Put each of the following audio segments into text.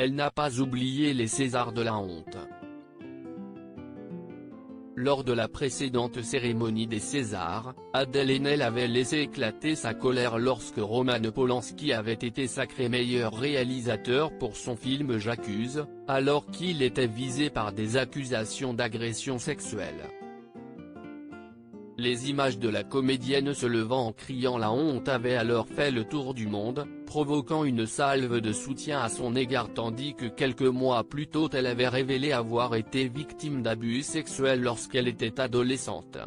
elle n'a pas oublié les Césars de la honte. Lors de la précédente cérémonie des Césars, Adèle Haenel avait laissé éclater sa colère lorsque Roman Polanski avait été sacré meilleur réalisateur pour son film J'accuse, alors qu'il était visé par des accusations d'agression sexuelle. Les images de la comédienne se levant en criant la honte avaient alors fait le tour du monde, provoquant une salve de soutien à son égard tandis que quelques mois plus tôt elle avait révélé avoir été victime d'abus sexuels lorsqu'elle était adolescente.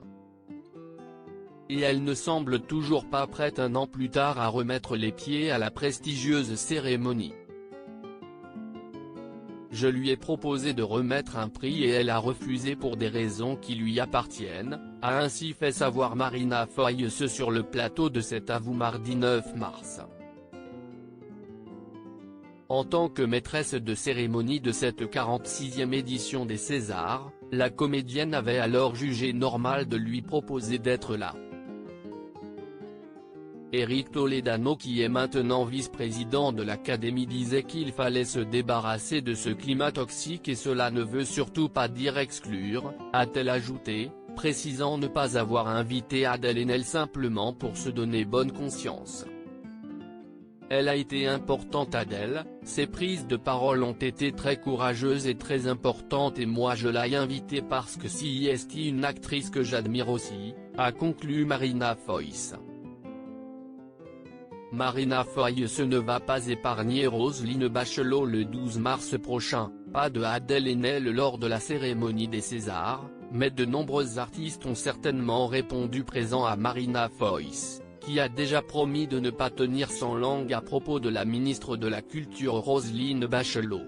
Et elle ne semble toujours pas prête un an plus tard à remettre les pieds à la prestigieuse cérémonie. Je lui ai proposé de remettre un prix et elle a refusé pour des raisons qui lui appartiennent, a ainsi fait savoir Marina Foïs sur le plateau de cet À vous mardi 9 mars. En tant que maîtresse de cérémonie de cette 46e édition des Césars, la comédienne avait alors jugé normal de lui proposer d'être là. Éric Toledano, qui est maintenant vice-président de l'Académie, disait qu'il fallait se débarrasser de ce climat toxique et cela ne veut surtout pas dire exclure, a-t-elle ajouté, précisant ne pas avoir invité Adèle Haenel simplement pour se donner bonne conscience. Elle a été importante Adèle, ses prises de parole ont été très courageuses et très importantes et moi je l'ai invitée parce que c'est une actrice que j'admire aussi, a conclu Marina Foïs. Marina Foïs ne va pas épargner Roselyne Bachelot le 12 mars prochain, pas de Adèle Haenel lors de la cérémonie des Césars, mais de nombreux artistes ont certainement répondu présent à Marina Foïs, qui a déjà promis de ne pas tenir son langue à propos de la ministre de la Culture Roselyne Bachelot.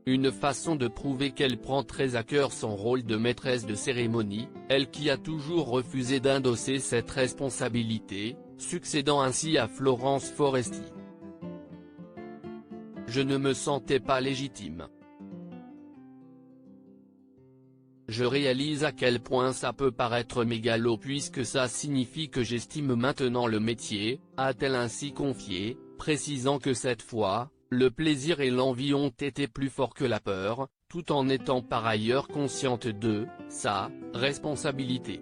Une façon de prouver qu'elle prend très à cœur son rôle de maîtresse de cérémonie, elle qui a toujours refusé d'endosser cette responsabilité, succédant ainsi à Florence Foresti. Je ne me sentais pas légitime. Je réalise à quel point ça peut paraître mégalo puisque ça signifie que j'estime maintenant le métier, a-t-elle ainsi confié, précisant que cette fois, le plaisir et l'envie ont été plus forts que la peur, tout en étant par ailleurs consciente de sa responsabilité.